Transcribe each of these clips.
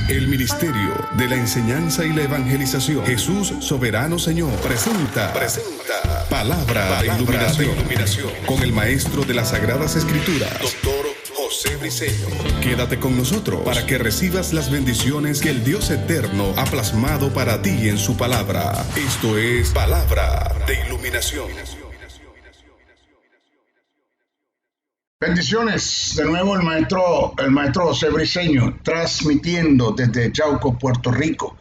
El Ministerio de la Enseñanza y la Evangelización, Jesús Soberano Señor, presenta Palabra de Iluminación con el Maestro de las Sagradas Escrituras, Dr. José Briceño. Quédate con nosotros para que recibas las bendiciones que el Dios Eterno ha plasmado para ti en su palabra. Esto es Palabra de Iluminación. Bendiciones, de nuevo el maestro José Briceño, transmitiendo desde Yauco, Puerto Rico,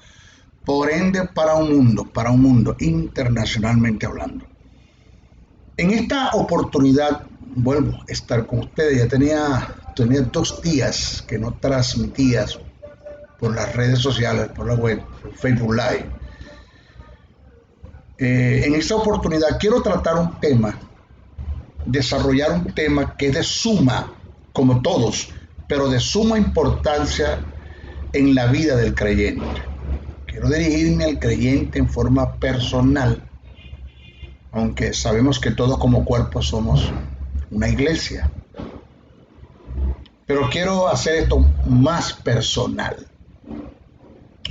por ende para un mundo, internacionalmente hablando. En esta oportunidad vuelvo a estar con ustedes. Ya tenía 2 días que no transmitía por las redes sociales, por la web, por Facebook Live. En esta oportunidad quiero tratar desarrollar un tema que es de suma, como todos, pero de suma importancia en la vida del creyente. Quiero dirigirme al creyente en forma personal, aunque sabemos que todos como cuerpo somos una iglesia. Pero quiero hacer esto más personal,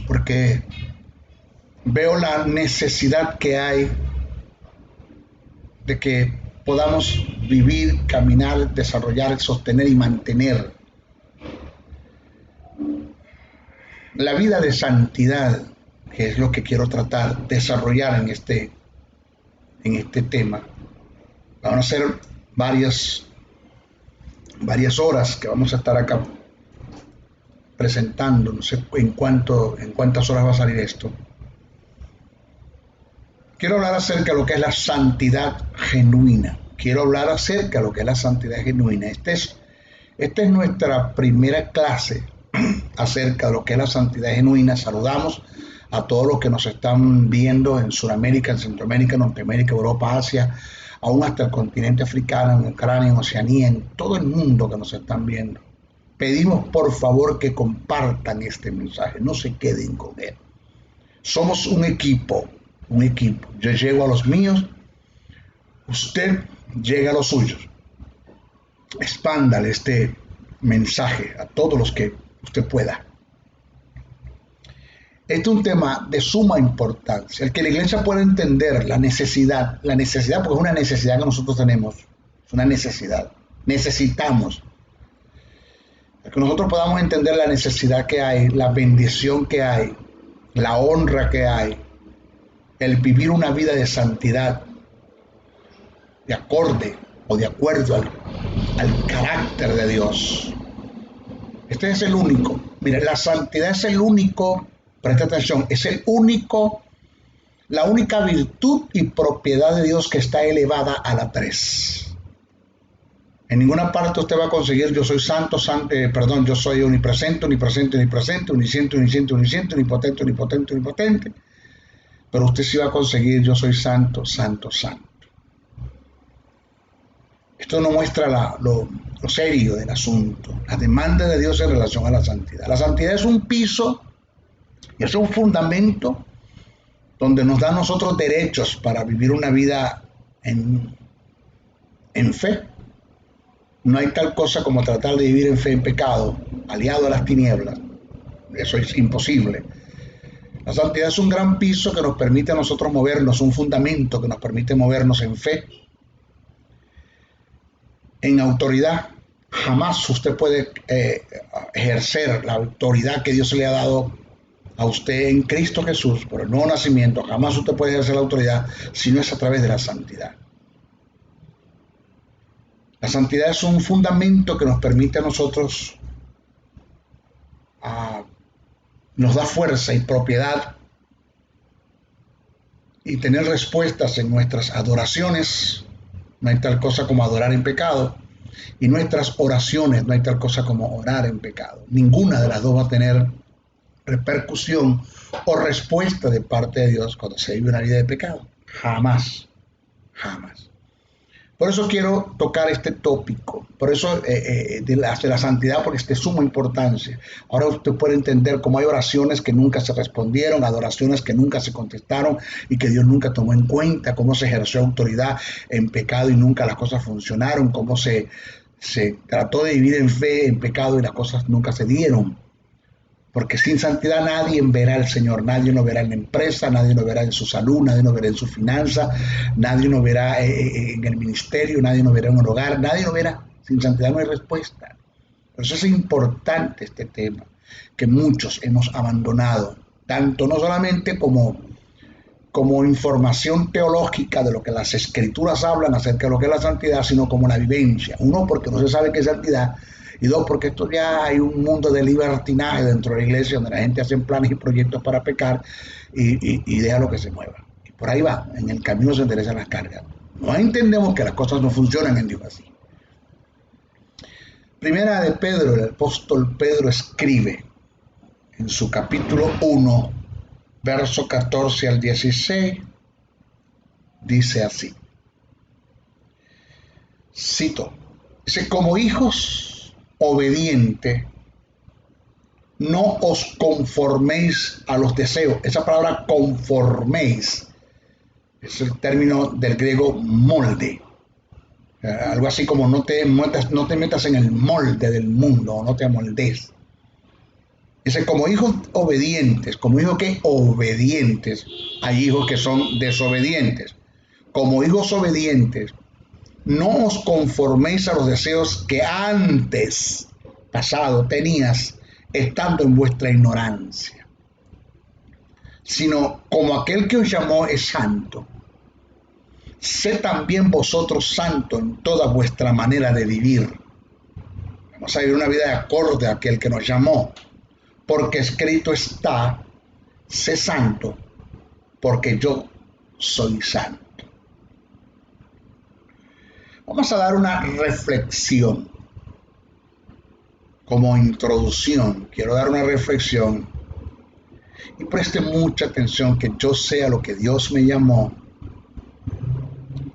porque veo la necesidad que hay de que podamos vivir, caminar, desarrollar, sostener y mantener la vida de santidad, que es lo que quiero tratar, desarrollar en este tema. Van a ser varias horas que vamos a estar acá presentando. No sé en cuántas horas va a salir esto. Quiero hablar acerca de lo que es la santidad genuina. Esta es nuestra primera clase acerca de lo que es la santidad genuina. Saludamos a todos los que nos están viendo en Sudamérica, en Centroamérica, Norteamérica, Europa, Asia, aún hasta el continente africano, en Ucrania, en Oceanía, en todo el mundo que nos están viendo. Pedimos por favor que compartan este mensaje, no se queden con él. Somos un equipo. Yo llego a los míos, usted llega a los suyos. Expándale este mensaje a todos los que usted pueda. Este es un tema de suma importancia, el que la iglesia pueda entender la necesidad, porque es una necesidad que nosotros tenemos, es una necesidad, necesitamos. El que nosotros podamos entender la necesidad que hay, la bendición que hay, la honra que hay, el vivir una vida de santidad, de acorde o de acuerdo al carácter de Dios. Este es el único. Mire, la santidad es el único, presta atención, la única virtud y propiedad de Dios que está elevada a la 3. En ninguna parte usted va a conseguir yo soy santo, yo soy omnipresente, omnisciente, omnipotente. Pero usted sí va a conseguir yo soy santo. Esto no muestra lo serio del asunto, la demanda de Dios en relación a la santidad. La santidad es un piso, es un fundamento donde nos da a nosotros derechos para vivir una vida en fe. No hay tal cosa como tratar de vivir en fe en pecado, aliado a las tinieblas. Eso es imposible. La santidad es un gran piso que nos permite a nosotros movernos, un fundamento que nos permite movernos en fe, en autoridad. Jamás usted puede ejercer la autoridad que Dios le ha dado a usted en Cristo Jesús por el nuevo nacimiento. Jamás usted puede ejercer la autoridad si no es a través de la santidad. La santidad es un fundamento que nos permite a nosotros nos da fuerza y propiedad y tener respuestas en nuestras adoraciones. No hay tal cosa como adorar en pecado. Y nuestras oraciones, no hay tal cosa como orar en pecado. Ninguna de las dos va a tener repercusión o respuesta de parte de Dios cuando se vive una vida de pecado. Jamás. Por eso quiero tocar este tópico, por eso de la santidad, porque es de suma importancia. Ahora usted puede entender cómo hay oraciones que nunca se respondieron, adoraciones que nunca se contestaron y que Dios nunca tomó en cuenta, cómo se ejerció autoridad en pecado y nunca las cosas funcionaron, cómo se trató de vivir en fe, en pecado y las cosas nunca se dieron. Porque sin santidad nadie verá al Señor, nadie lo verá en la empresa, nadie lo verá en su salud, nadie lo verá en su finanza, nadie lo verá en el ministerio, nadie lo verá en el hogar, nadie lo verá. Sin santidad no hay respuesta. Por eso es importante este tema, que muchos hemos abandonado, tanto no solamente como información teológica de lo que las escrituras hablan acerca de lo que es la santidad, sino como la vivencia. Uno, porque no se sabe qué es santidad, y dos, porque esto ya hay un mundo de libertinaje dentro de la iglesia donde la gente hace planes y proyectos para pecar y deja lo que se mueva. Y por ahí va, en el camino se enderezan las cargas. No entendemos que las cosas no funcionan en Dios así. Primera de Pedro, el apóstol Pedro escribe en su capítulo 1, verso 14 al 16, dice así. Cito, dice, como hijos obedientes, no os conforméis a los deseos. Esa palabra conforméis es el término del griego molde. Algo así como no te metas en el molde del mundo, no te amoldes. Dice, como hijos obedientes, como hijos que obedientes, hay hijos que son desobedientes. Como hijos obedientes, no os conforméis a los deseos que antes, pasado, tenías, estando en vuestra ignorancia, sino como aquel que os llamó es santo. Sé también vosotros santos en toda vuestra manera de vivir. Vamos a vivir una vida de acorde a aquel que nos llamó, porque escrito está, sé santo, porque yo soy santo. Vamos a dar una reflexión. Como introducción, quiero dar una reflexión y preste mucha atención, que yo sé a lo que Dios me llamó,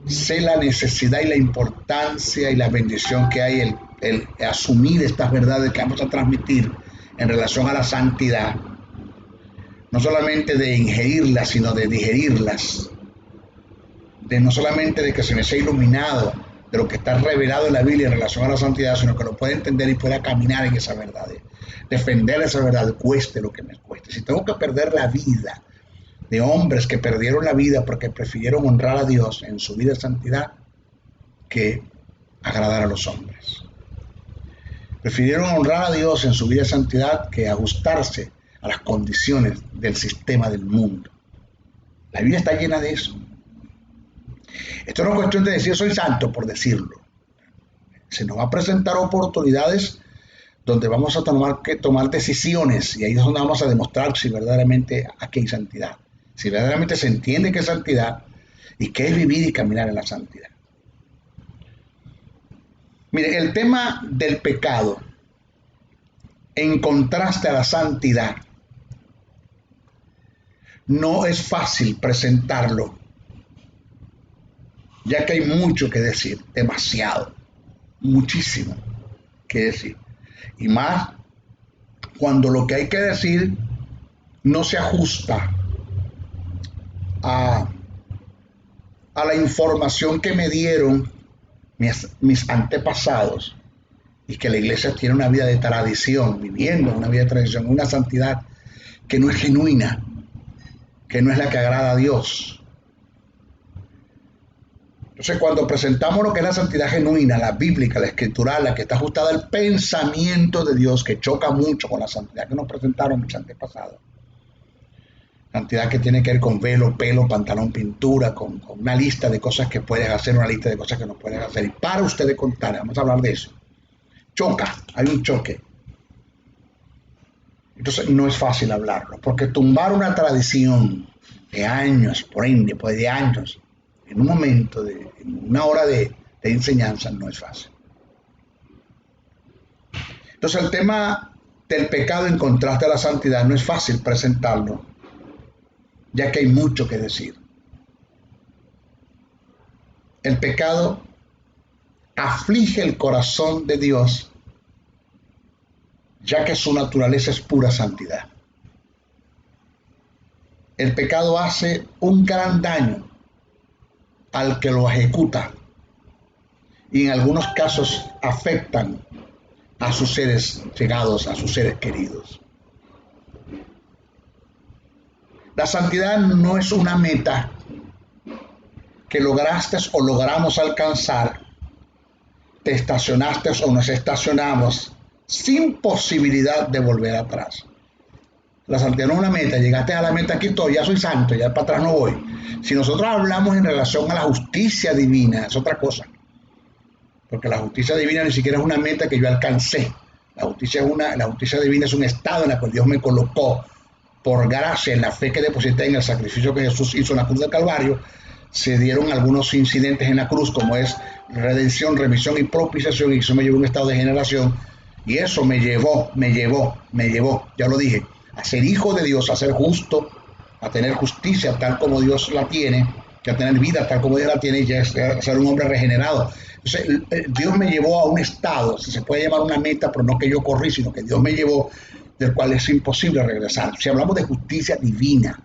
sé la necesidad y la importancia y la bendición que hay el asumir estas verdades que vamos a transmitir en relación a la santidad, no solamente de ingerirlas, sino de digerirlas, de no solamente de que se me sea iluminado de lo que está revelado en la Biblia en relación a la santidad, sino que lo pueda entender y pueda caminar en esa verdad, defender esa verdad, cueste lo que me cueste. Si tengo que perder la vida de hombres que perdieron la vida porque prefirieron honrar a Dios en su vida de santidad que agradar a los hombres. Prefirieron honrar a Dios en su vida de santidad que ajustarse a las condiciones del sistema del mundo. La Biblia está llena de eso. Esto no es cuestión de decir soy santo por decirlo. Se nos va a presentar oportunidades donde vamos a tomar decisiones, y ahí es donde vamos a demostrar si verdaderamente aquí hay santidad, si verdaderamente se entiende qué es santidad y qué es vivir y caminar en la santidad. Mire, el tema del pecado en contraste a la santidad no es fácil presentarlo, ya que hay mucho que decir, demasiado, muchísimo que decir, y más cuando lo que hay que decir no se ajusta a la información que me dieron mis antepasados, y que la iglesia tiene una vida de tradición, viviendo una vida de tradición, una santidad que no es genuina, que no es la que agrada a Dios. Entonces, cuando presentamos lo que es la santidad genuina, la bíblica, la escritural, la que está ajustada al pensamiento de Dios, que choca mucho con la santidad que nos presentaron mis antepasados, santidad que tiene que ver con velo, pelo, pantalón, pintura, con una lista de cosas que puedes hacer, una lista de cosas que no puedes hacer, y para ustedes contar, vamos a hablar de eso. Choca, hay un choque. Entonces no es fácil hablarlo, porque tumbar una tradición de años, por ende, pues de años, en un momento, en una hora de enseñanza, no es fácil. Entonces el tema del pecado en contraste a la santidad no es fácil presentarlo, ya que hay mucho que decir. El pecado aflige el corazón de Dios, ya que su naturaleza es pura santidad. El pecado hace un gran daño al que lo ejecuta, y en algunos casos afectan a sus seres llegados, a sus seres queridos. La santidad no es una meta que lograste o logramos alcanzar, te estacionaste o nos estacionamos sin posibilidad de volver atrás. La santidad no es una meta, llegaste a la meta, aquí estoy, ya soy santo, ya para atrás no voy. Si nosotros hablamos en relación a la justicia divina, es otra cosa. Porque la justicia divina ni siquiera es una meta que yo alcancé. La justicia divina es un estado en el cual Dios me colocó por gracia, en la fe que deposité en el sacrificio que Jesús hizo en la cruz del Calvario. Se dieron algunos incidentes en la cruz, como es redención, remisión y propiciación, y eso me llevó a un estado de generación, y eso me llevó, ya lo dije, a ser hijo de Dios, a ser justo, a tener justicia tal como Dios la tiene, a tener vida tal como Dios la tiene, y a ser un hombre regenerado. Entonces, Dios me llevó a un estado, si se puede llamar una meta, pero no que yo corrí, sino que Dios me llevó, del cual es imposible regresar. Si hablamos de justicia divina,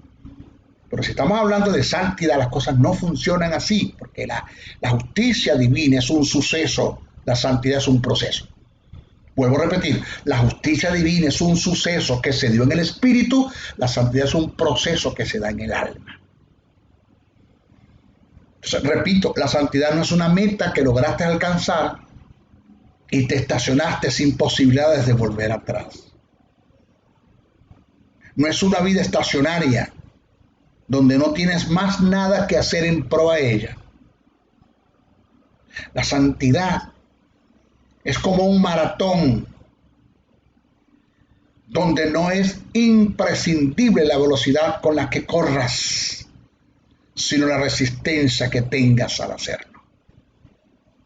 pero si estamos hablando de santidad, las cosas no funcionan así, porque la justicia divina es un suceso, la santidad es un proceso. Vuelvo a repetir, la justicia divina es un suceso que se dio en el espíritu, la santidad es un proceso que se da en el alma. Entonces, repito, la santidad no es una meta que lograste alcanzar y te estacionaste sin posibilidades de volver atrás. No es una vida estacionaria donde no tienes más nada que hacer en pro a ella. La santidad es como un maratón donde no es imprescindible la velocidad con la que corras, sino la resistencia que tengas al hacerlo.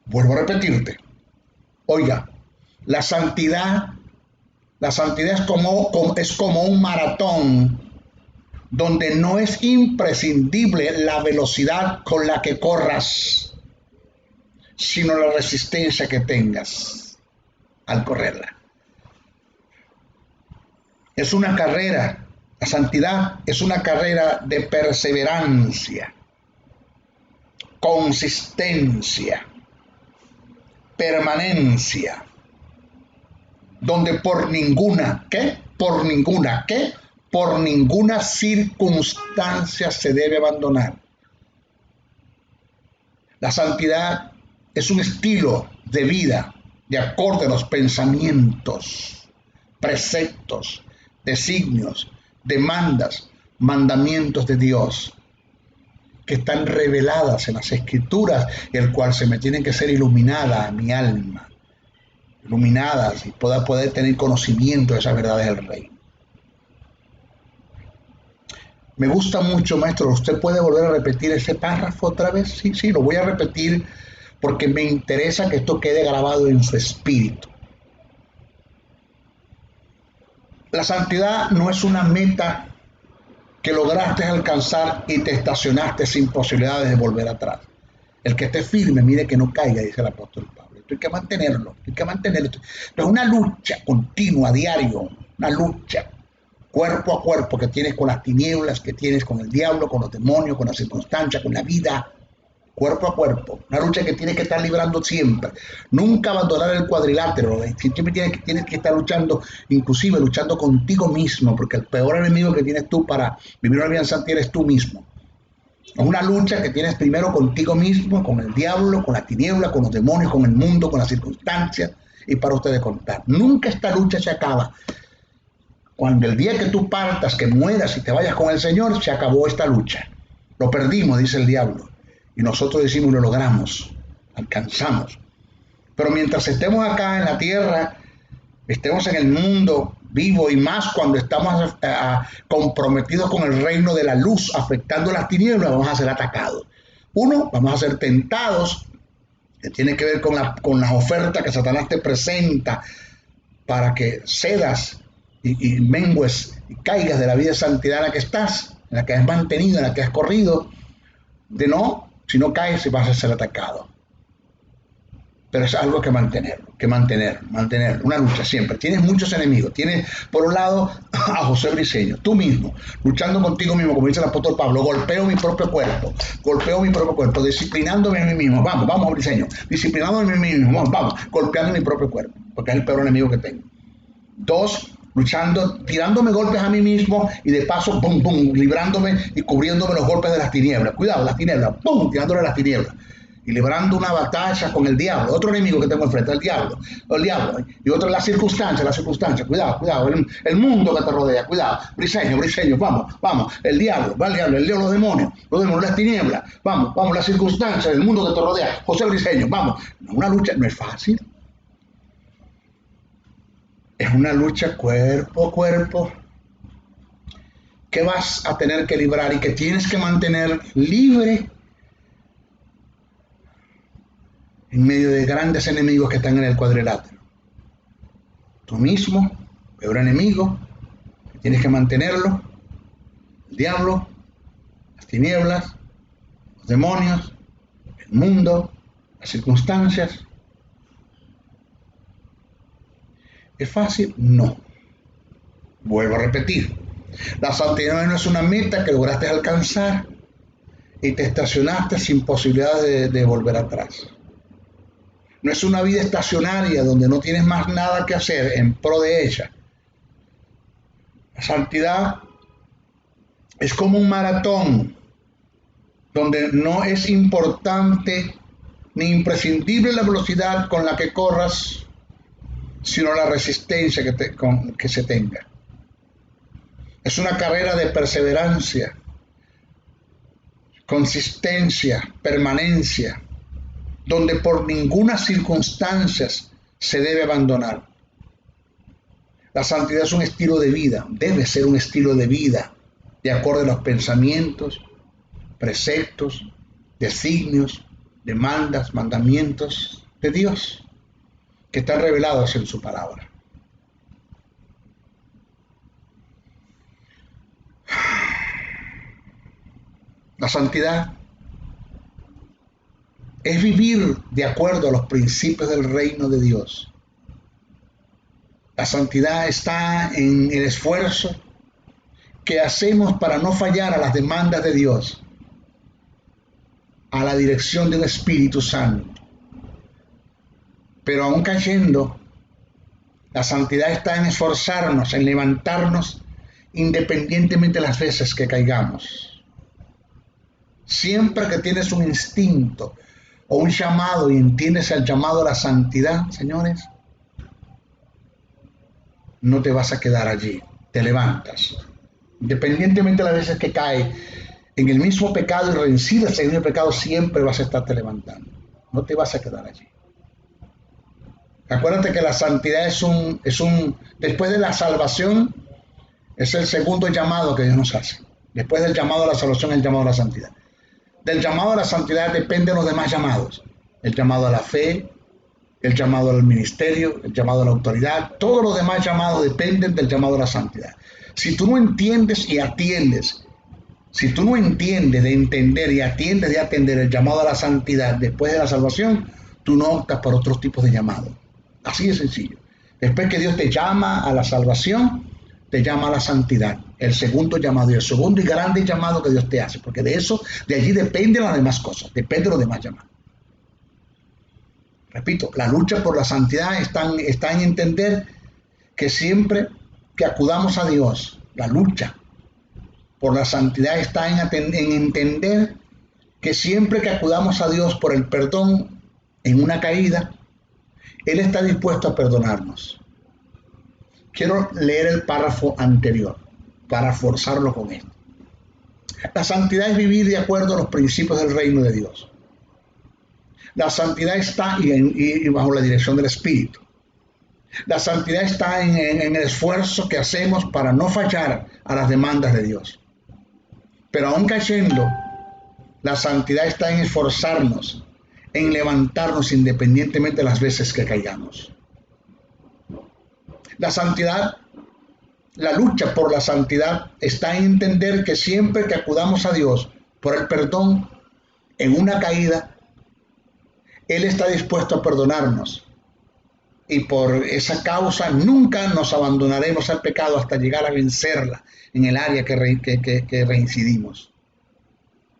Vuelvo a repetirte. Oiga, la santidad es como un maratón donde no es imprescindible la velocidad con la que corras, sino la resistencia que tengas al correrla. Es una carrera, la santidad es una carrera de perseverancia, consistencia, permanencia, donde por ninguna circunstancia se debe abandonar. La santidad es un estilo de vida de acuerdo a los pensamientos, preceptos, designios, demandas, mandamientos de Dios que están reveladas en las Escrituras, y el cual se me tienen que ser iluminada a mi alma, iluminadas, y pueda poder tener conocimiento de esas verdades del Rey. Me gusta mucho, maestro. ¿Usted puede volver a repetir ese párrafo otra vez? Sí, lo voy a repetir porque me interesa que esto quede grabado en su espíritu. La santidad no es una meta que lograste alcanzar y te estacionaste sin posibilidades de volver atrás. El que esté firme, mire que no caiga, dice el apóstol Pablo. Esto hay que mantenerlo, Esto es una lucha continua, diario, una lucha cuerpo a cuerpo que tienes con las tinieblas, que tienes con el diablo, con los demonios, con las circunstancias, con la vida, cuerpo a cuerpo. Una lucha que tienes que estar librando siempre. Nunca abandonar el cuadrilátero. Siempre tienes que estar luchando, inclusive luchando contigo mismo, porque el peor enemigo que tienes tú para vivir una vida en santidad eres tú mismo. Es una lucha que tienes primero contigo mismo, con el diablo, con la tiniebla, con los demonios, con el mundo, con las circunstancias, y para ustedes contar. Nunca esta lucha se acaba. Cuando el día que tú partas, que mueras y te vayas con el Señor, se acabó esta lucha. Lo perdimos, dice el diablo. Y nosotros decimos, lo logramos, alcanzamos. Pero mientras estemos acá en la tierra, estemos en el mundo vivo, y más cuando estamos comprometidos con el reino de la luz, afectando las tinieblas, vamos a ser atacados. Uno, vamos a ser tentados, que tiene que ver con las ofertas que Satanás te presenta para que cedas y mengues y caigas de la vida de santidad en la que estás, en la que has mantenido, en la que has corrido. Si no caes, vas a ser atacado. Pero es algo que mantener, una lucha siempre. Tienes muchos enemigos. Tienes, por un lado, a José Briceño, tú mismo, luchando contigo mismo, como dice el apóstol Pablo. Golpeo mi propio cuerpo, disciplinándome a mí mismo. Vamos, Briceño, disciplinándome a mí mismo, vamos, golpeando mi propio cuerpo, porque es el peor enemigo que tengo. Dos, luchando, tirándome golpes a mí mismo y de paso, pum, pum, librándome y cubriéndome los golpes de las tinieblas. Cuidado, las tinieblas, pum, tirándole las tinieblas. Y librando una batalla con el diablo, otro enemigo que tengo enfrente, el diablo, y otro las circunstancias, cuidado, el mundo que te rodea, cuidado, Briseño, vamos, el diablo, los demonios, las tinieblas, vamos, las circunstancias, el mundo que te rodea, José Briseño, vamos. Una lucha no es fácil, es una lucha cuerpo a cuerpo que vas a tener que librar y que tienes que mantener libre en medio de grandes enemigos que están en el cuadrilátero. Tú mismo, peor enemigo, que tienes que mantenerlo, el diablo, las tinieblas, los demonios, el mundo, las circunstancias. ¿Es fácil? No. Vuelvo a repetir. La santidad no es una meta que lograste alcanzar y te estacionaste sin posibilidad de volver atrás. No es una vida estacionaria donde no tienes más nada que hacer en pro de ella. La santidad es como un maratón donde no es importante ni imprescindible la velocidad con la que corras, sino la resistencia que se tenga. Es una carrera de perseverancia, consistencia, permanencia, donde por ninguna circunstancia se debe abandonar. La santidad es un estilo de vida, debe ser un estilo de vida, de acuerdo a los pensamientos, preceptos, designios, demandas, mandamientos de Dios, que están revelados en su palabra. La santidad es vivir de acuerdo a los principios del reino de Dios. La santidad está en el esfuerzo que hacemos para no fallar a las demandas de Dios, a la dirección del Espíritu Santo. Pero aún cayendo, la santidad está en esforzarnos, en levantarnos independientemente de las veces que caigamos. Siempre que tienes un instinto o un llamado y entiendes el llamado a la santidad, señores, no te vas a quedar allí, te levantas. Independientemente de las veces que caes en el mismo pecado y reincides en el pecado, siempre vas a estarte levantando. No te vas a quedar allí. Acuérdate que la santidad es un después de la salvación, es el segundo llamado que Dios nos hace. Después del llamado a la salvación, el llamado a la santidad. Del llamado a la santidad dependen los demás llamados. El llamado a la fe, el llamado al ministerio, el llamado a la autoridad. Todos los demás llamados dependen del llamado a la santidad. Si tú no entiendes y atiendes, si tú no entiendes de entender y atiendes de atender el llamado a la santidad después de la salvación, tú no optas por otros tipos de llamados. Así de sencillo. Después que Dios te llama a la salvación, te llama a la santidad, el segundo llamado y el segundo y grande llamado que Dios te hace, porque de allí dependen las demás cosas, depende de los demás llamados. Repito, la lucha por la santidad está en entender que siempre que acudamos a Dios, la lucha por la santidad está en entender que siempre que acudamos a Dios por el perdón en una caída, Él está dispuesto a perdonarnos. Quiero leer el párrafo anterior para forzarlo con esto. La santidad es vivir de acuerdo a los principios del reino de Dios. La santidad está y bajo la dirección del Espíritu. La santidad está en el esfuerzo que hacemos para no fallar a las demandas de Dios. Pero aún cayendo, la santidad está en esforzarnos, en levantarnos independientemente de las veces que caigamos. La santidad, la lucha por la santidad está en entender que siempre que acudamos a Dios por el perdón en una caída, Él está dispuesto a perdonarnos. Y por esa causa nunca nos abandonaremos al pecado hasta llegar a vencerla en el área que reincidimos.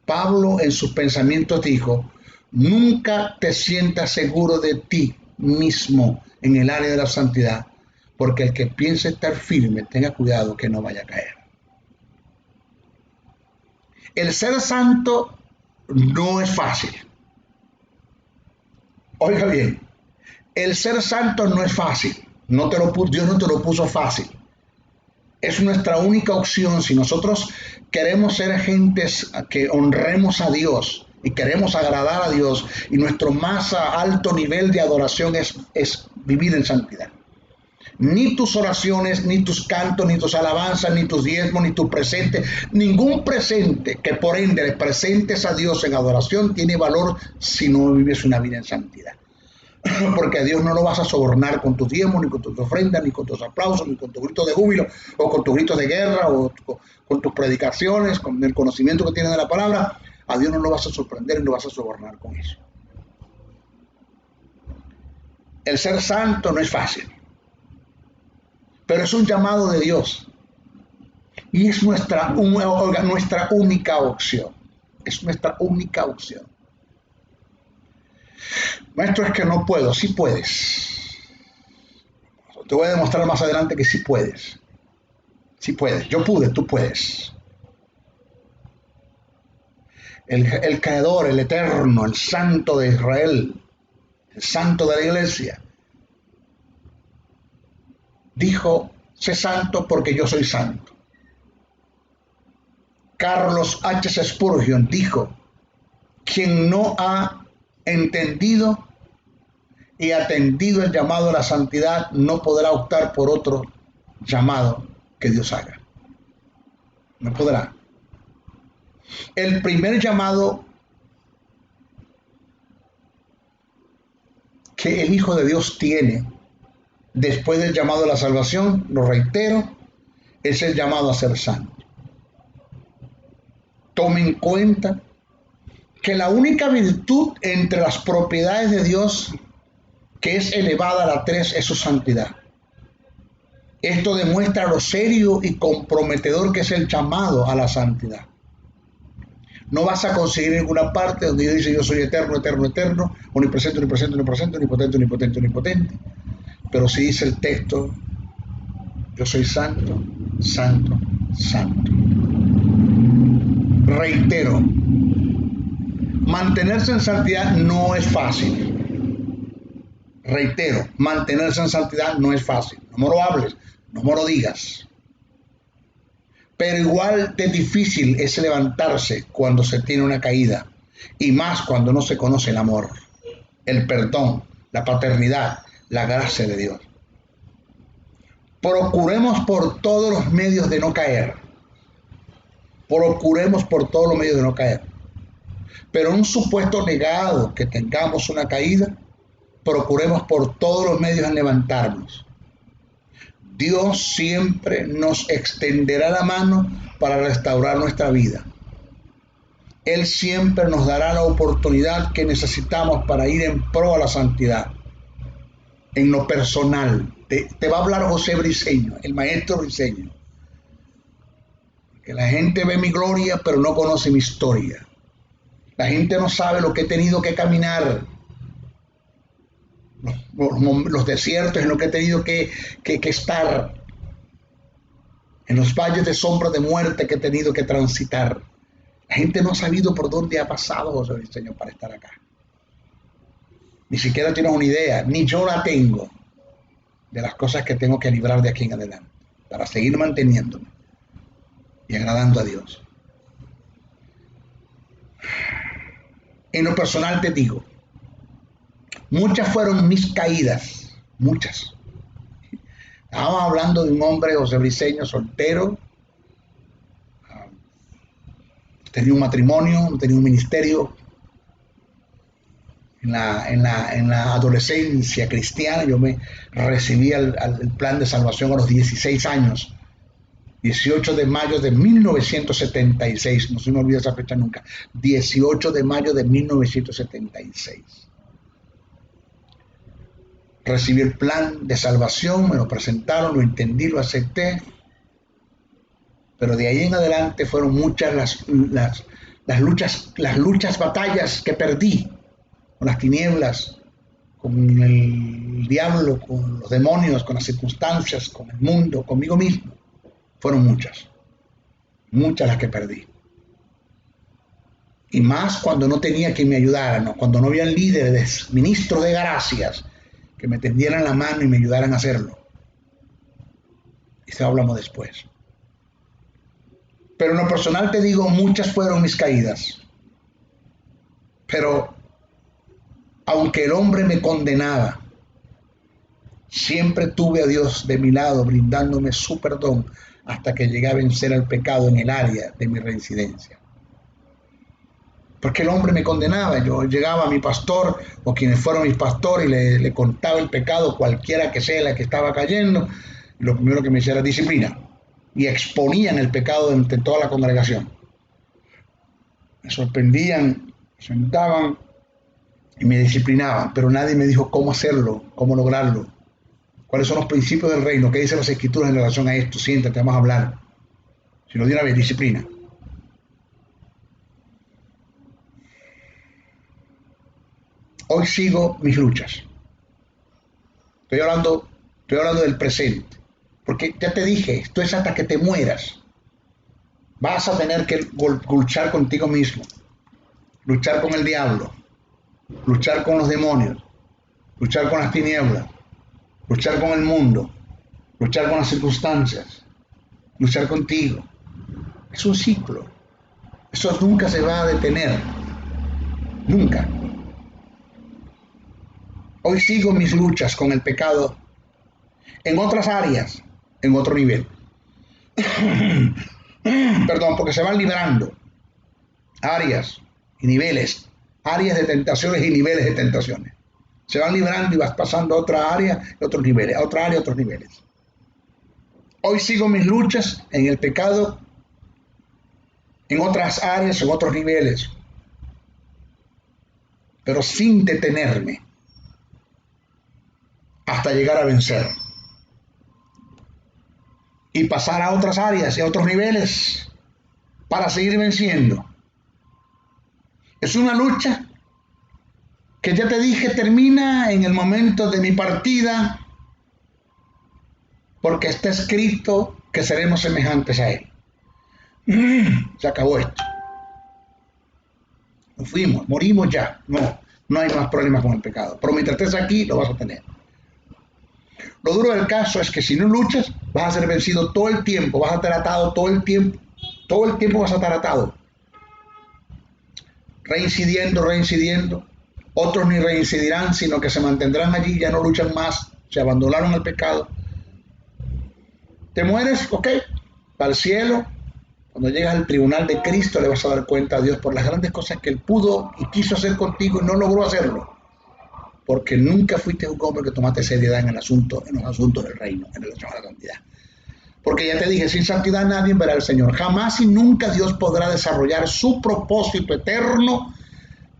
Pablo en sus pensamientos dijo: nunca te sientas seguro de ti mismo en el área de la santidad, porque el que piense estar firme, tenga cuidado que no vaya a caer. El ser santo no es fácil. Oiga bien, el ser santo no es fácil. Dios no te lo puso fácil. Es nuestra única opción. Si nosotros queremos ser gentes que honremos a Dios y queremos agradar a Dios, y nuestro más alto nivel de adoración es vivir en santidad. Ni tus oraciones, ni tus cantos, ni tus alabanzas, ni tus diezmos, ni tus presentes, ningún presente que por ende le presentes a Dios en adoración tiene valor si no vives una vida en santidad. Porque a Dios no lo vas a sobornar con tus diezmos, ni con tus ofrendas, ni con tus aplausos, ni con tus gritos de júbilo, o con tus gritos de guerra, o con tus predicaciones, con el conocimiento que tienes de la palabra. A Dios no lo vas a sorprender y no vas a sobornar con eso. El ser santo no es fácil, pero es un llamado de Dios. Y es nuestra única opción. Es nuestra única opción. Maestro, es que no puedo. Sí puedes. Te voy a demostrar más adelante que sí puedes. Sí puedes. Yo pude, tú puedes. El Creador, el Eterno, el Santo de Israel, el Santo de la Iglesia, dijo: sé santo porque yo soy santo. Carlos H. Spurgeon dijo: quien no ha entendido y atendido el llamado a la santidad no podrá optar por otro llamado que Dios haga. No podrá. El primer llamado que el Hijo de Dios tiene después del llamado a la salvación, lo reitero, es el llamado a ser santo. Tome en cuenta que la única virtud entre las propiedades de Dios que es elevada a la 3 es su santidad. Esto demuestra lo serio y comprometedor que es el llamado a la santidad. No vas a conseguir ninguna parte donde Dios dice: yo soy eterno, eterno, eterno, omnipresente, omnipresente, omnipresente, omnipotente, omnipotente, omnipotente. Pero si dice el texto: yo soy santo, santo, santo. Reitero, mantenerse en santidad no es fácil. Reitero, mantenerse en santidad no es fácil. No me lo hables, no me lo digas. Pero igual de difícil es levantarse cuando se tiene una caída, y más cuando no se conoce el amor, el perdón, la paternidad, la gracia de Dios. Procuremos por todos los medios de no caer. Procuremos por todos los medios de no caer. Pero en un supuesto negado que tengamos una caída, procuremos por todos los medios en levantarnos. Dios siempre nos extenderá la mano para restaurar nuestra vida. Él siempre nos dará la oportunidad que necesitamos para ir en pro a la santidad. En lo personal, te va a hablar José Briceño, el maestro Briceño. Que la gente ve mi gloria, pero no conoce mi historia. La gente no sabe lo que he tenido que caminar, los desiertos en los que he tenido que estar, en los valles de sombra de muerte que he tenido que transitar. La gente no ha sabido por dónde ha pasado José Briceño para estar acá. Ni siquiera tienes una idea, ni yo la tengo, de las cosas que tengo que librar de aquí en adelante, para seguir manteniéndome y agradando a Dios. En lo personal te digo, muchas fueron mis caídas, muchas. Estábamos hablando de un hombre, José Briceño, soltero, tenía un matrimonio, tenía un ministerio. En la adolescencia cristiana, yo me recibí al plan de salvación a los 16 años, 18 de mayo de 1976, no se me olvida esa fecha nunca, 18 de mayo de 1976. Recibí el plan de salvación, me lo presentaron, lo entendí, lo acepté, pero de ahí en adelante fueron muchas las luchas, batallas que perdí, con las tinieblas, con el diablo, con los demonios, con las circunstancias, con el mundo, conmigo mismo, fueron muchas las que perdí. Y más cuando no tenía quien me ayudara, ¿no? Cuando no había líderes, ministros de gracias, que me tendieran la mano y me ayudaran a hacerlo. Eso hablamos después. Pero en lo personal te digo, muchas fueron mis caídas. Pero aunque el hombre me condenaba, siempre tuve a Dios de mi lado, brindándome su perdón hasta que llegué a vencer al pecado en el área de mi reincidencia. Porque el hombre me condenaba. Yo llegaba a mi pastor o quienes fueron mis pastores y le contaba el pecado, cualquiera que sea la que estaba cayendo, y lo primero que me decía era disciplina. Y exponían el pecado ante toda la congregación. Me sorprendían, se sentaban y me disciplinaban, pero nadie me dijo cómo hacerlo, cómo lograrlo, cuáles son los principios del reino, qué dicen las escrituras en relación a esto. Siéntate, vamos a hablar. Sino de una vez, disciplina. Hoy sigo mis luchas. Estoy hablando del presente. Porque ya te dije, esto es hasta que te mueras. Vas a tener que luchar contigo mismo. Luchar con el diablo. Luchar con los demonios. Luchar con las tinieblas. Luchar con el mundo. Luchar con las circunstancias. Luchar contigo. Es un ciclo. Eso nunca se va a detener. Nunca. Hoy sigo mis luchas con el pecado en otras áreas, en otro nivel. Perdón, porque se van librando áreas y niveles, áreas de tentaciones y niveles de tentaciones. Se van librando y vas pasando a otra área y otros niveles, a otra área y otros niveles. Hoy sigo mis luchas en el pecado, en otras áreas, en otros niveles, pero sin detenerme hasta llegar a vencer y pasar a otras áreas y a otros niveles para seguir venciendo. Es una lucha que ya te dije termina en el momento de mi partida, porque está escrito que seremos semejantes a Él. Se acabó esto. Nos fuimos, morimos ya. No hay más problemas con el pecado. Pero mientras estés aquí, lo vas a tener. Lo duro del caso es que si no luchas, vas a ser vencido todo el tiempo, vas a estar atado todo el tiempo vas a estar atado. Reincidiendo. Otros ni reincidirán, sino que se mantendrán allí, ya no luchan más, se abandonaron al pecado. Te mueres, ok, para el cielo. Cuando llegas al tribunal de Cristo le vas a dar cuenta a Dios por las grandes cosas que Él pudo y quiso hacer contigo y no logró hacerlo. Porque nunca fuiste un hombre que tomaste seriedad en los asuntos del reino, en relación a la santidad. Porque ya te dije, sin santidad nadie verá al Señor. Jamás y nunca Dios podrá desarrollar su propósito eterno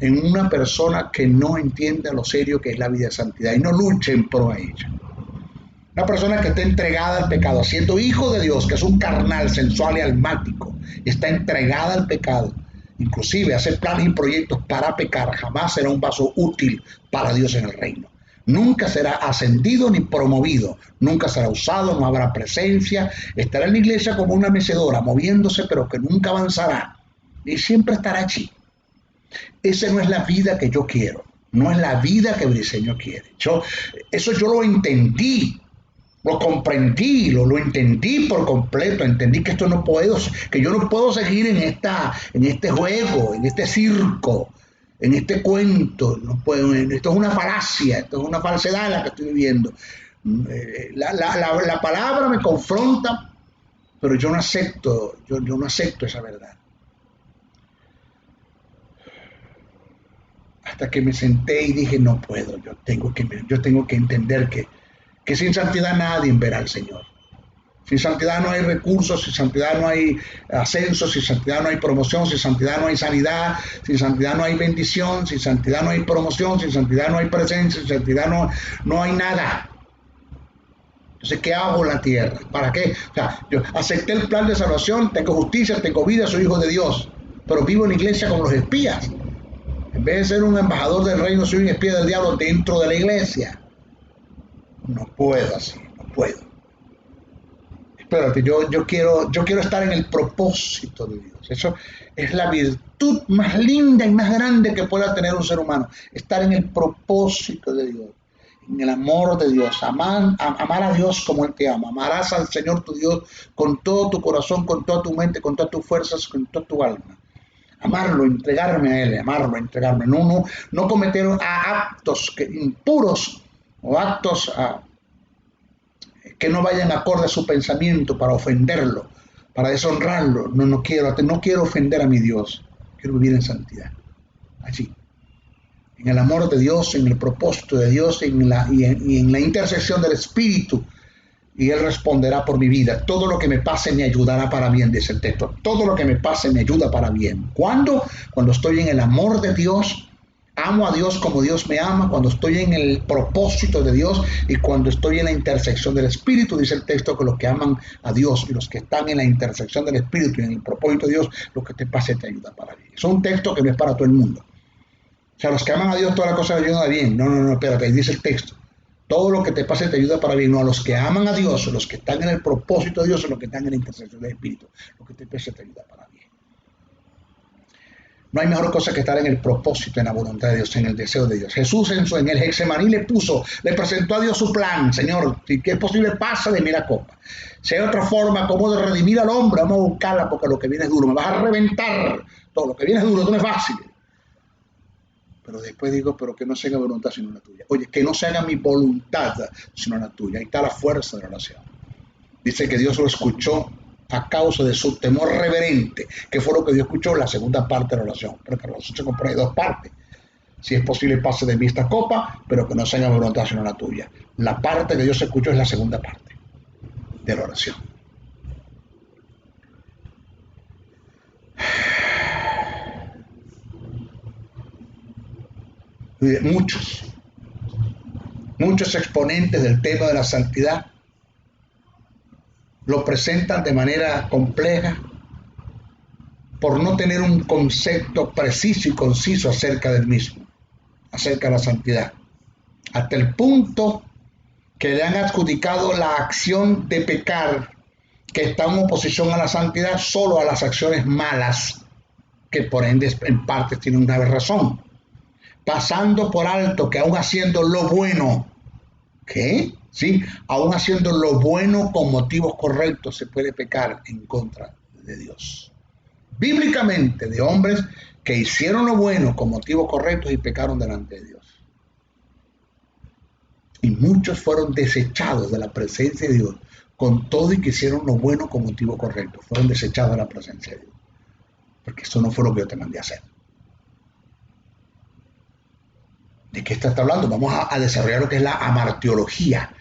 en una persona que no entienda lo serio que es la vida de santidad y no luche en pro a ella. Una persona que está entregada al pecado, siendo hijo de Dios, que es un carnal, sensual y almático, está entregada al pecado, inclusive hacer planes y proyectos para pecar, jamás será un vaso útil para Dios en el reino. Nunca será ascendido ni promovido, nunca será usado, no habrá presencia, estará en la iglesia como una mecedora, moviéndose pero que nunca avanzará y siempre estará allí. Esa no es la vida que yo quiero, no es la vida que Briceño quiere. Eso yo lo entendí, lo comprendí, lo entendí por completo, entendí que que yo no puedo seguir en este juego, en este circo, en este cuento. No puedo, esto es una falacia, esto es una falsedad en la que estoy viviendo. La palabra me confronta, pero yo no acepto esa verdad. Hasta que me senté y dije, no puedo, yo tengo que entender que sin santidad nadie verá al Señor. Sin santidad no hay recursos, sin santidad no hay ascenso, sin santidad no hay promoción, sin santidad no hay sanidad, sin santidad no hay bendición, sin santidad no hay promoción, sin santidad no hay presencia, sin santidad no hay nada. Entonces, ¿qué hago en la tierra? ¿Para qué? O sea, yo acepté el plan de salvación, tengo justicia, tengo vida, soy hijo de Dios, pero vivo en la iglesia como los espías. En vez de ser un embajador del reino, soy un espía del diablo dentro de la iglesia. No puedo así, no puedo. Espérate, yo quiero estar en el propósito de Dios. Eso es la virtud más linda y más grande que pueda tener un ser humano. Estar en el propósito de Dios, en el amor de Dios. Amar a Dios como Él te ama. Amarás al Señor tu Dios con todo tu corazón, con toda tu mente, con todas tus fuerzas, con toda tu alma. Amarlo, entregarme a Él, amarlo, entregarme. No cometer actos impuros o actos que no vayan acorde a su pensamiento para ofenderlo, para deshonrarlo. No quiero ofender a mi Dios. Quiero vivir en santidad. Allí. En el amor de Dios, en el propósito de Dios y en la intersección del Espíritu. Y Él responderá por mi vida. Todo lo que me pase me ayudará para bien, dice el texto. Todo lo que me pase me ayuda para bien. ¿Cuándo? Cuando estoy en el amor de Dios. Amo a Dios como Dios me ama, cuando estoy en el propósito de Dios y cuando estoy en la intersección del Espíritu. Dice el texto que los que aman a Dios y los que están en la intersección del Espíritu y en el propósito de Dios, lo que te pase te ayuda para bien. Es un texto que no es para todo el mundo. O sea, los que aman a Dios, todas las cosas les ayudan bien. No, espérate, ahí dice el texto. Todo lo que te pase te ayuda para bien. No, a los que aman a Dios, los que están en el propósito de Dios, los que están en la intersección del Espíritu, lo que te pase te ayuda para bien. No hay mejor cosa que estar en el propósito, en la voluntad de Dios, en el deseo de Dios. Jesús en el Getsemaní le presentó a Dios su plan. Señor, si es posible, pasa de mí la copa. Si hay otra forma como de redimir al hombre, vamos a buscarla porque lo que viene es duro. Me vas a reventar. Todo lo que viene es duro, no es fácil. Pero después digo, pero que no se haga mi voluntad sino la tuya. Oye, que no se haga mi voluntad sino la tuya. Ahí está la fuerza de la oración. Dice que Dios lo escuchó a causa de su temor reverente, que fue lo que Dios escuchó en la segunda parte de la oración, porque la oración se compone de dos partes. Si es posible, pase de mí esta copa, pero que no se haga mi voluntad sino la tuya. La parte que Dios escuchó es la segunda parte de la oración. Muchos exponentes del tema de la santidad lo presentan de manera compleja por no tener un concepto preciso y conciso acerca del mismo, acerca de la santidad, hasta el punto que le han adjudicado la acción de pecar que está en oposición a la santidad solo a las acciones malas, que por ende en parte tienen una razón, pasando por alto que aún haciendo lo bueno, ¿qué? Sí, aún haciendo lo bueno con motivos correctos se puede pecar en contra de Dios. Bíblicamente, de hombres que hicieron lo bueno con motivos correctos y pecaron delante de Dios. Y muchos fueron desechados de la presencia de Dios con todo y que hicieron lo bueno con motivos correctos. Fueron desechados de la presencia de Dios. Porque eso no fue lo que yo te mandé a hacer. ¿De qué está hablando? Vamos a desarrollar lo que es la amartiología.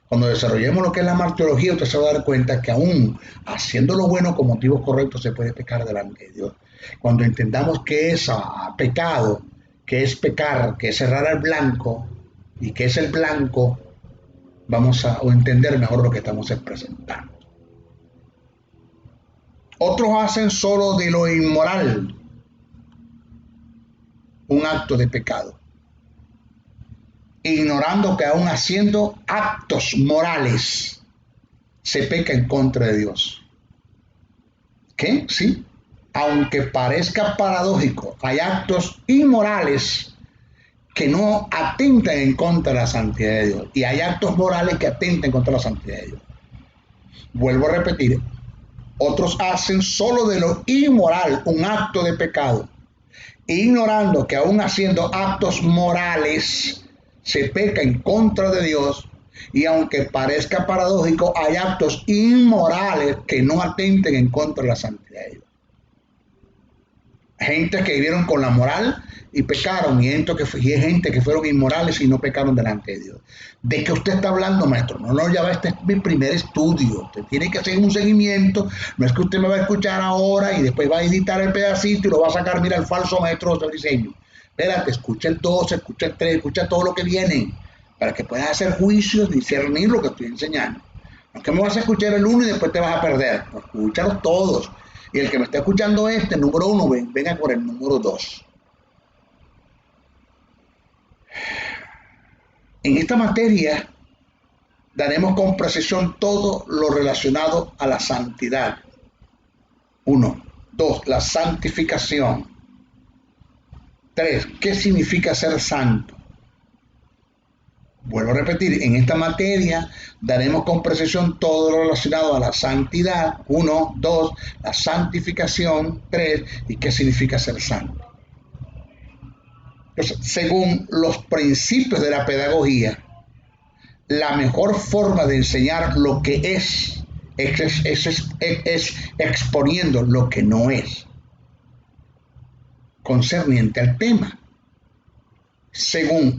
Cuando desarrollemos lo que es la amartiología, usted se va a dar cuenta que aún haciendo lo bueno con motivos correctos se puede pecar delante de Dios. Cuando entendamos qué es pecado, qué es pecar, qué es errar al blanco y qué es el blanco, vamos a entender mejor lo que estamos presentando. Otros hacen solo de lo inmoral un acto de pecado, ignorando que aún haciendo actos morales se peca en contra de Dios. ¿Qué? Sí. Aunque parezca paradójico, hay actos inmorales que no atentan en contra de la santidad de Dios. Y hay actos morales que atentan contra la santidad de Dios. Vuelvo a repetir. Otros hacen solo de lo inmoral un acto de pecado, ignorando que aún haciendo actos morales se peca en contra de Dios, y aunque parezca paradójico, hay actos inmorales que no atenten en contra de la santidad de Dios. Gente que vivieron con la moral y pecaron, y gente que fueron inmorales y no pecaron delante de Dios. ¿De qué usted está hablando, maestro? No, ya va, este es mi primer estudio. Usted tiene que hacer un seguimiento. No es que usted me va a escuchar ahora y después va a editar el pedacito y lo va a sacar, mira, el falso maestro del diseño. Espérate, escucha el 2, escucha el 3, escucha todo lo que viene, para que puedas hacer juicios, discernir lo que estoy enseñando. No es que me vas a escuchar el 1 y después te vas a perder. No, escúchalos todos. Y el que me está escuchando número 1, venga por el número 2. En esta materia daremos con precisión todo lo relacionado a la santidad. 1. 2. La santificación. 3. ¿Qué significa ser santo? Vuelvo a repetir, en esta materia daremos con precisión todo lo relacionado a la santidad. 1, 2, la santificación. 3, y qué significa ser santo. Entonces, según los principios de la pedagogía, la mejor forma de enseñar lo que es exponiendo lo que no es, concerniente al tema.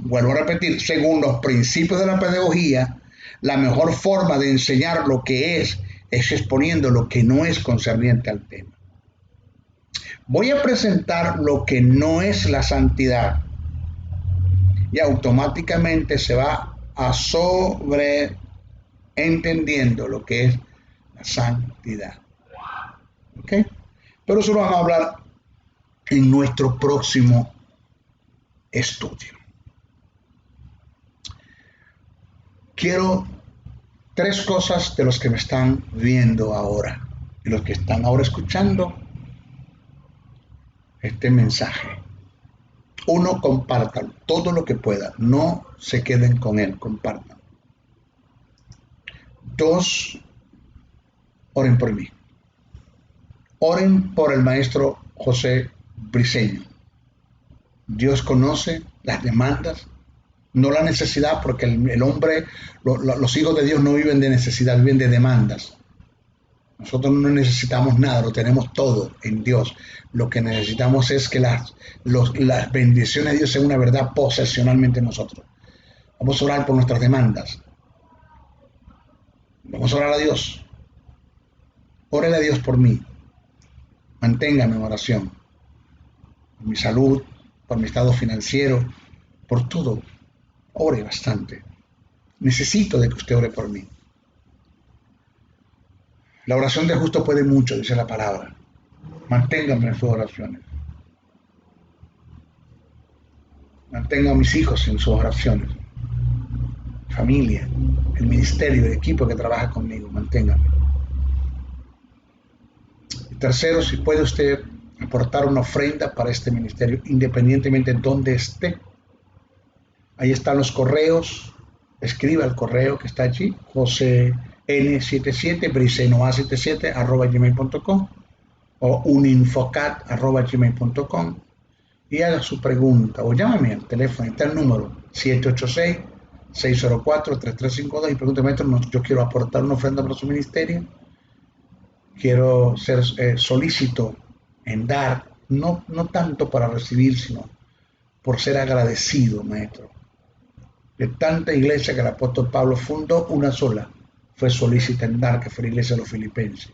Vuelvo a repetir, según los principios de la pedagogía, la mejor forma de enseñar lo que es exponiendo lo que no es concerniente al tema. Voy a presentar lo que no es la santidad y automáticamente se va a sobreentendiendo lo que es la santidad. ¿Ok? Pero eso lo vamos a hablar en nuestro próximo estudio. Quiero 3 cosas de los que me están viendo ahora y los que están ahora escuchando este mensaje. 1, compartan todo lo que puedan, no se queden con él, compartan. 2, oren por mí. Oren por el maestro José Briceño. Dios conoce las demandas, no la necesidad, porque el hombre, los hijos de Dios no viven de necesidad, viven de demandas. Nosotros no necesitamos nada, lo tenemos todo en Dios. Lo que necesitamos es que las bendiciones de Dios sean una verdad posesionalmente en nosotros. Vamos a orar por nuestras demandas. Vamos a orar a Dios. Órale a Dios por mí. Manténgame en oración. Por mi salud, por mi estado financiero, por todo. Ore bastante. Necesito de que usted ore por mí. La oración de justo puede mucho, dice la palabra. Manténganme en sus oraciones. Mantenga a mis hijos en sus oraciones. Familia, el ministerio, el equipo que trabaja conmigo, manténganme. Y tercero, si puede usted aportar una ofrenda para este ministerio, independientemente de dónde esté. Ahí están los correos. Escriba el correo que está allí, josn77, bricenoa77 @gmail.com o uninfocat@gmail.com y haga su pregunta o llámame al teléfono, está el número 786-604-3352 y pregúntame, maestro, yo quiero aportar una ofrenda para su ministerio, quiero ser solícito en dar, no tanto para recibir, sino por ser agradecido, maestro. De tanta iglesia que el apóstol Pablo fundó, una sola fue solícita en dar, que fue la iglesia de los filipenses.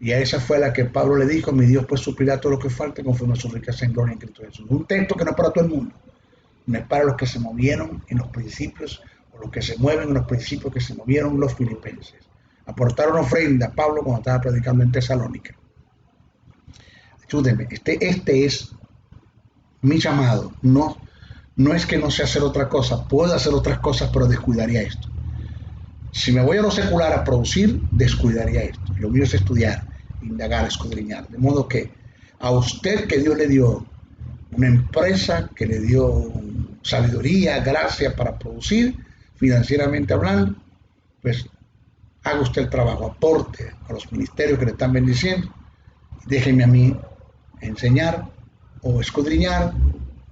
Y a esa fue la que Pablo le dijo: mi Dios pues suplirá todo lo que falte conforme a su riqueza en gloria en Cristo Jesús. Un texto que no es para todo el mundo, no es para los que se movieron en los principios, o los que se mueven en los principios que se movieron los filipenses. Aportaron ofrenda a Pablo cuando estaba predicando en Tesalónica. Ayúdenme, este es mi llamado. No es que no sé hacer otra cosa, puedo hacer otras cosas, pero descuidaría esto. Si me voy a lo secular a producir, descuidaría esto. Lo mío es estudiar, indagar, escudriñar. De modo que a usted, que Dios le dio una empresa, que le dio sabiduría, gracia para producir, financieramente hablando, pues haga usted el trabajo, aporte a los ministerios que le están bendiciendo, déjenme a mí enseñar o escudriñar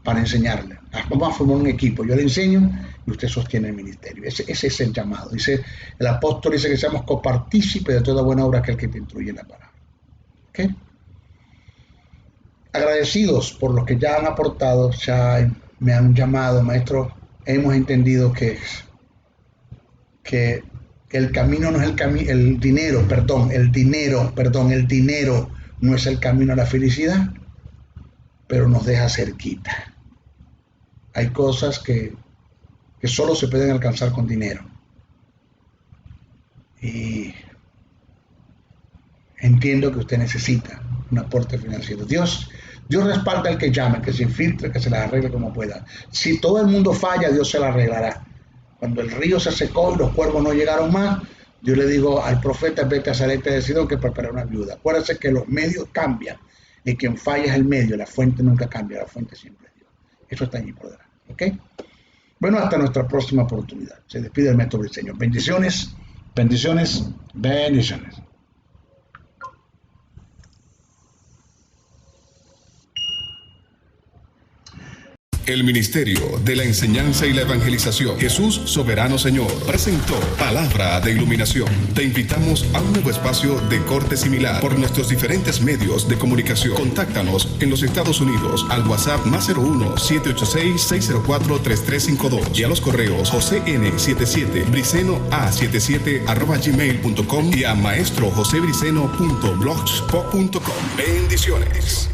para enseñarle. Vamos a formar un equipo, yo le enseño y usted sostiene el ministerio. Ese es el llamado. Dice el apóstol, dice que seamos copartícipes de toda buena obra, que el que te instruye en la palabra. ¿Okay? Agradecidos por los que ya han aportado, ya me han llamado, maestro, hemos entendido que el camino no es el dinero no es el camino a la felicidad, pero nos deja cerquita. Hay cosas que solo se pueden alcanzar con dinero. Y entiendo que usted necesita un aporte financiero. Dios respalda al que llame, que se infiltre, que se las arregle como pueda. Si todo el mundo falla, Dios se la arreglará. Cuando el río se secó y los cuervos no llegaron más, yo le digo al profeta, vete a Sarepta de Sidón que prepara una viuda. Acuérdense que los medios cambian y quien falla es el medio, la fuente nunca cambia, la fuente siempre es Dios. Eso está allí por delante, ¿ok? Bueno, hasta nuestra próxima oportunidad. Se despide el maestro Briceño. Bendiciones, bendiciones, bendiciones. El Ministerio de la Enseñanza y la Evangelización, Jesús Soberano Señor, presentó Palabra de Iluminación. Te invitamos a un nuevo espacio de corte similar por nuestros diferentes medios de comunicación. Contáctanos en los Estados Unidos al WhatsApp +01 786 604 3352 y a los correos jocn77briceno@gmail.com y a maestrojosebriceno.blogspot.com. Bendiciones.